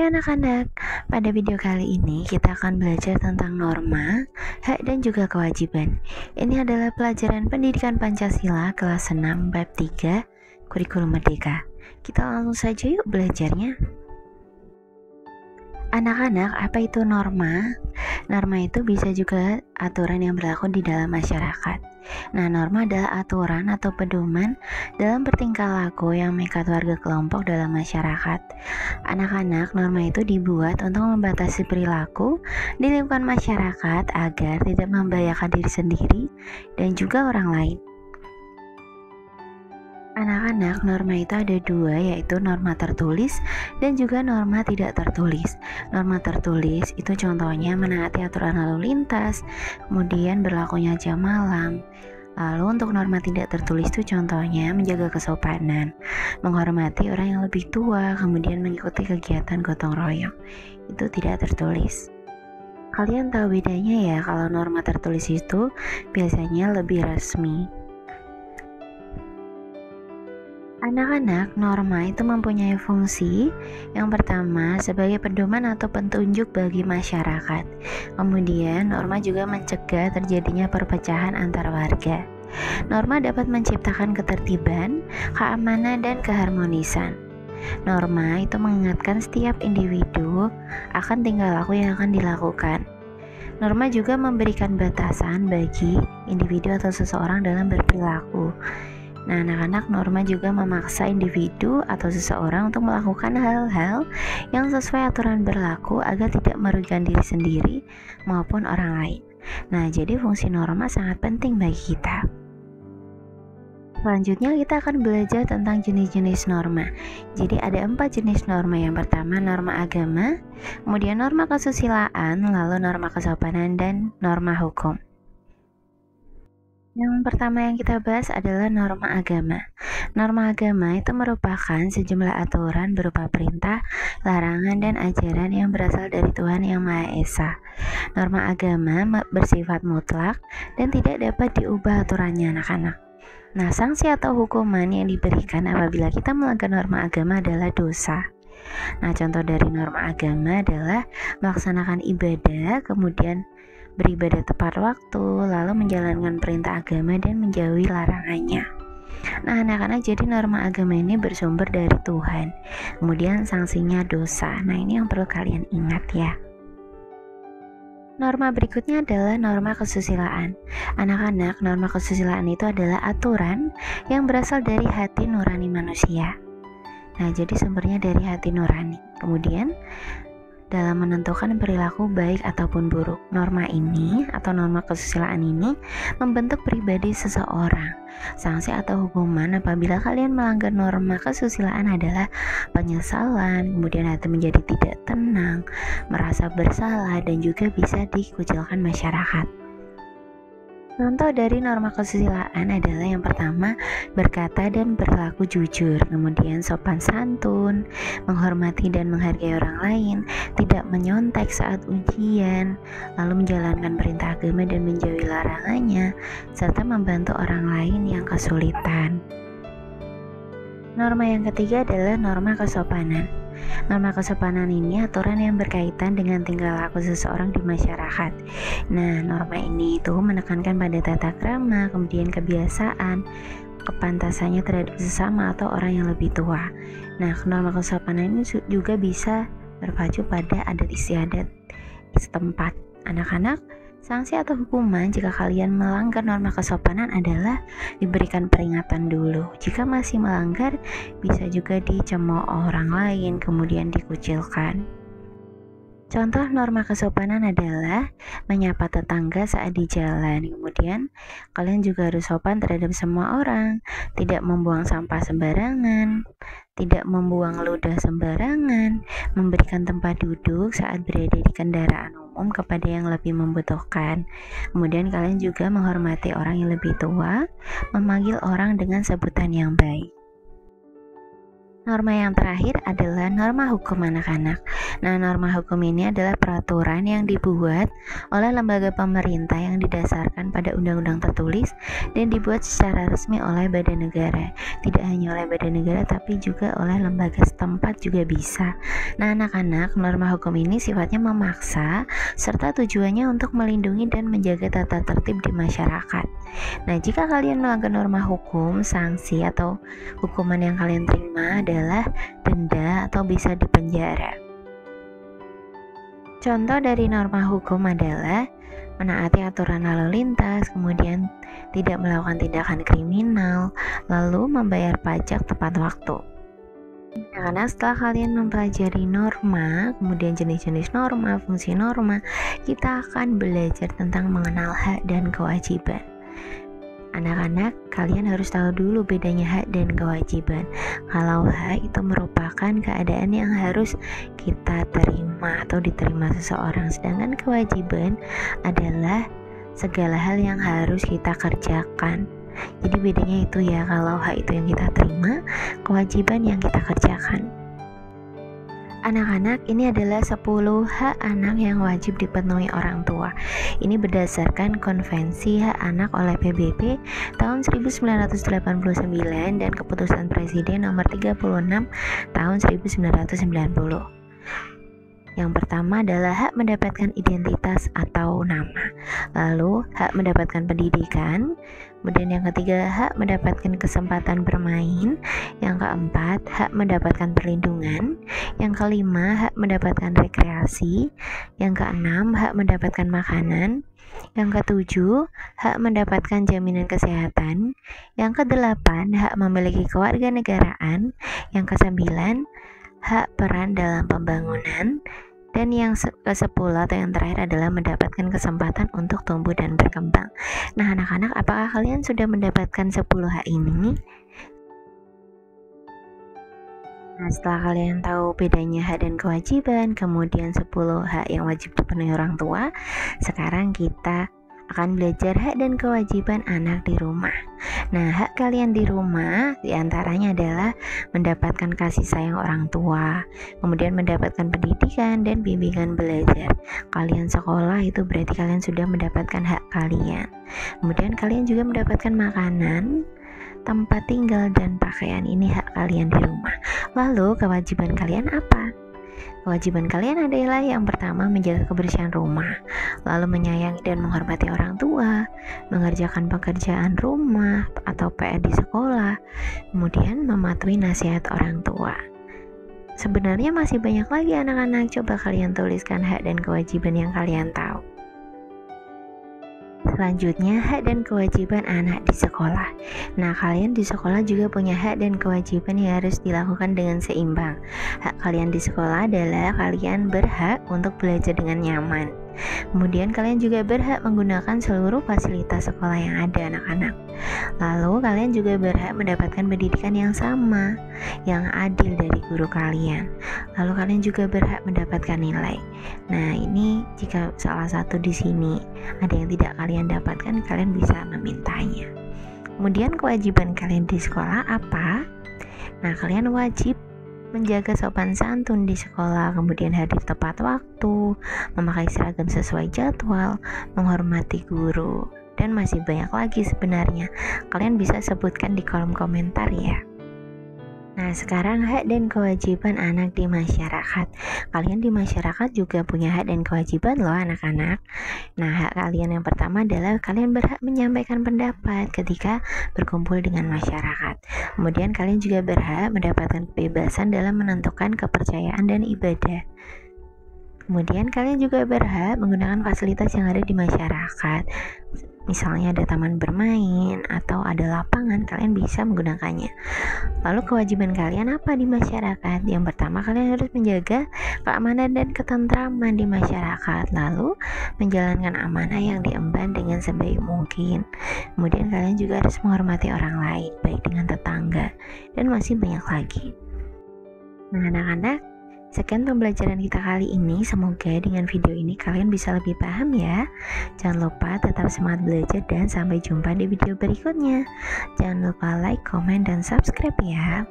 anak-anak, pada video kali ini kita akan belajar tentang norma, hak dan juga kewajiban. Ini adalah pelajaran pendidikan Pancasila kelas 6 bab 3 Kurikulum Merdeka. Kita langsung saja yuk belajarnya. Anak-anak, apa itu norma? Norma itu bisa juga aturan yang berlaku di dalam masyarakat. Nah, norma adalah aturan atau pedoman dalam bertingkah laku yang mengikat warga kelompok dalam masyarakat. Anak-anak, norma itu dibuat untuk membatasi perilaku di lingkungan masyarakat agar tidak membahayakan diri sendiri dan juga orang lain. Anak-anak, norma itu ada dua, yaitu norma tertulis dan juga norma tidak tertulis. Norma tertulis itu contohnya menaati aturan lalu lintas, kemudian berlakunya jam malam. Lalu untuk norma tidak tertulis itu contohnya menjaga kesopanan, menghormati orang yang lebih tua, kemudian mengikuti kegiatan gotong royong. Itu tidak tertulis. Kalian tahu bedanya ya, kalau norma tertulis itu biasanya lebih resmi. Anak-anak, norma itu mempunyai fungsi yang pertama sebagai pedoman atau petunjuk bagi masyarakat. Kemudian, norma juga mencegah terjadinya perpecahan antar warga. Norma dapat menciptakan ketertiban, keamanan, dan keharmonisan. Norma itu mengingatkan setiap individu akan tingkah laku yang akan dilakukan. Norma juga memberikan batasan bagi individu atau seseorang dalam berperilaku. Nah, anak-anak, norma juga memaksa individu atau seseorang untuk melakukan hal-hal yang sesuai aturan berlaku agar tidak merugikan diri sendiri maupun orang lain. Nah, jadi fungsi norma sangat penting bagi kita. Selanjutnya kita akan belajar tentang jenis-jenis norma. Jadi ada 4 jenis norma. Yang pertama norma agama, kemudian norma kesusilaan, lalu norma kesopanan, dan norma hukum. Yang pertama yang kita bahas adalah norma agama. Norma agama itu merupakan sejumlah aturan berupa perintah, larangan, dan ajaran yang berasal dari Tuhan Yang Maha Esa. Norma agama bersifat mutlak dan tidak dapat diubah aturannya, anak-anak. Nah, sanksi atau hukuman yang diberikan apabila kita melanggar norma agama adalah dosa. Nah, contoh dari norma agama adalah melaksanakan ibadah, kemudian beribadah tepat waktu, lalu menjalankan perintah agama dan menjauhi larangannya. Nah, anak-anak, jadi norma agama ini bersumber dari Tuhan. Kemudian sanksinya dosa. Nah, ini yang perlu kalian ingat ya. Norma berikutnya adalah norma kesusilaan. Anak-anak, norma kesusilaan itu adalah aturan yang berasal dari hati nurani manusia. Nah, jadi sumbernya dari hati nurani. Kemudian dalam menentukan perilaku baik ataupun buruk. Norma ini atau norma kesusilaan ini membentuk pribadi seseorang. Sanksi atau hukuman apabila kalian melanggar norma kesusilaan adalah penyesalan, kemudian hati menjadi tidak tenang, merasa bersalah, dan juga bisa dikucilkan masyarakat. Contoh dari norma kesusilaan adalah yang pertama, berkata dan berlaku jujur, kemudian sopan santun, menghormati dan menghargai orang lain, tidak menyontek saat ujian, lalu menjalankan perintah agama dan menjauhi larangannya, serta membantu orang lain yang kesulitan. Norma yang ketiga adalah norma kesopanan. Norma kesopanan ini aturan yang berkaitan dengan tingkah laku seseorang di masyarakat. Nah, norma ini itu menekankan pada tata krama, kemudian kebiasaan, kepantasannya terhadap sesama atau orang yang lebih tua. Nah, norma kesopanan ini juga bisa berpacu pada adat istiadat setempat. Anak-anak, sanksi atau hukuman jika kalian melanggar norma kesopanan adalah diberikan peringatan dulu. Jika masih melanggar, bisa juga dicemooh orang lain, kemudian dikucilkan. Contoh norma kesopanan adalah menyapa tetangga saat di jalan. Kemudian kalian juga harus sopan terhadap semua orang, tidak membuang sampah sembarangan, tidak membuang ludah sembarangan, memberikan tempat duduk saat berada di kendaraan umum kepada yang lebih membutuhkan. Kemudian kalian juga menghormati orang yang lebih tua, memanggil orang dengan sebutan yang baik. Norma yang terakhir adalah norma hukum anak-anak. Nah, norma hukum ini adalah peraturan yang dibuat oleh lembaga pemerintah yang didasarkan pada undang-undang tertulis dan dibuat secara resmi oleh badan negara. Tidak hanya oleh badan negara tapi juga oleh lembaga setempat juga bisa. Nah, anak-anak, norma hukum ini sifatnya memaksa serta tujuannya untuk melindungi dan menjaga tata tertib di masyarakat. Nah, jika kalian melanggar norma hukum, sanksi atau hukuman yang kalian terima adalah denda atau bisa dipenjara. Contoh dari norma hukum adalah menaati aturan lalu lintas, kemudian tidak melakukan tindakan kriminal, lalu membayar pajak tepat waktu. Nah, karena setelah kalian mempelajari norma, kemudian jenis-jenis norma, fungsi norma, kita akan belajar tentang mengenal hak dan kewajiban. Anak-anak, kalian harus tahu dulu bedanya hak dan kewajiban. Kalau hak itu merupakan keadaan yang harus kita terima atau diterima seseorang, sedangkan kewajiban adalah segala hal yang harus kita kerjakan. Jadi bedanya itu ya, kalau hak itu yang kita terima, kewajiban yang kita kerjakan. Anak-anak, ini adalah 10 hak anak yang wajib dipenuhi orang tua. Ini berdasarkan Konvensi Hak Anak oleh PBB tahun 1989 dan Keputusan Presiden nomor 36 tahun 1990. Yang pertama adalah hak mendapatkan identitas atau nama, lalu hak mendapatkan pendidikan, kemudian yang ketiga hak mendapatkan kesempatan bermain, yang keempat hak mendapatkan perlindungan, yang kelima hak mendapatkan rekreasi, yang keenam hak mendapatkan makanan, yang ketujuh hak mendapatkan jaminan kesehatan, yang kedelapan hak memiliki kewarganegaraan, yang kesembilan hak peran dalam pembangunan, dan yang ke-10 atau yang terakhir adalah mendapatkan kesempatan untuk tumbuh dan berkembang. Nah, anak-anak, apakah kalian sudah mendapatkan 10 hak ini? Nah, setelah kalian tahu bedanya hak dan kewajiban, kemudian 10 hak yang wajib dipenuhi orang tua, sekarang kita akan belajar hak dan kewajiban anak di rumah. Nah, hak kalian di rumah diantaranya adalah mendapatkan kasih sayang orang tua, kemudian mendapatkan pendidikan dan bimbingan belajar. Kalian sekolah itu berarti kalian sudah mendapatkan hak kalian. Kemudian kalian juga mendapatkan makanan, tempat tinggal, dan pakaian. Ini hak kalian di rumah. Lalu kewajiban kalian apa? Kewajiban kalian adalah yang pertama menjaga kebersihan rumah, lalu menyayangi dan menghormati orang tua, mengerjakan pekerjaan rumah atau PR di sekolah, kemudian mematuhi nasihat orang tua. Sebenarnya masih banyak lagi anak-anak, coba kalian tuliskan hak dan kewajiban yang kalian tahu. Selanjutnya, hak dan kewajiban anak di sekolah. Nah, kalian di sekolah juga punya hak dan kewajiban yang harus dilakukan dengan seimbang. Hak kalian di sekolah adalah kalian berhak untuk belajar dengan nyaman. Kemudian kalian juga berhak menggunakan seluruh fasilitas sekolah yang ada, anak-anak. Lalu kalian juga berhak mendapatkan pendidikan yang sama, yang adil dari guru kalian. Lalu kalian juga berhak mendapatkan nilai. Nah, ini jika salah satu di sini ada yang tidak kalian dapatkan, kalian bisa memintanya. Kemudian kewajiban kalian di sekolah apa? Nah, kalian wajib menjaga sopan santun di sekolah, kemudian hadir tepat waktu, memakai seragam sesuai jadwal, menghormati guru, dan masih banyak lagi sebenarnya. Kalian bisa sebutkan di kolom komentar ya. Nah, sekarang hak dan kewajiban anak di masyarakat. Kalian di masyarakat juga punya hak dan kewajiban loh, anak-anak. Nah, hak kalian yang pertama adalah kalian berhak menyampaikan pendapat ketika berkumpul dengan masyarakat. Kemudian kalian juga berhak mendapatkan kebebasan dalam menentukan kepercayaan dan ibadah. Kemudian kalian juga berhak menggunakan fasilitas yang ada di masyarakat. Misalnya ada taman bermain atau ada lapangan, kalian bisa menggunakannya. Lalu kewajiban kalian apa di masyarakat? Yang pertama, kalian harus menjaga keamanan dan ketentraman di masyarakat. Lalu menjalankan amanah yang diemban dengan sebaik mungkin. Kemudian kalian juga harus menghormati orang lain, baik dengan tetangga, dan masih banyak lagi. Nah, anak-anak, sekian pembelajaran kita kali ini. Semoga dengan video ini kalian bisa lebih paham ya. Jangan lupa tetap semangat belajar dan sampai jumpa di video berikutnya. Jangan lupa like, comment, dan subscribe ya.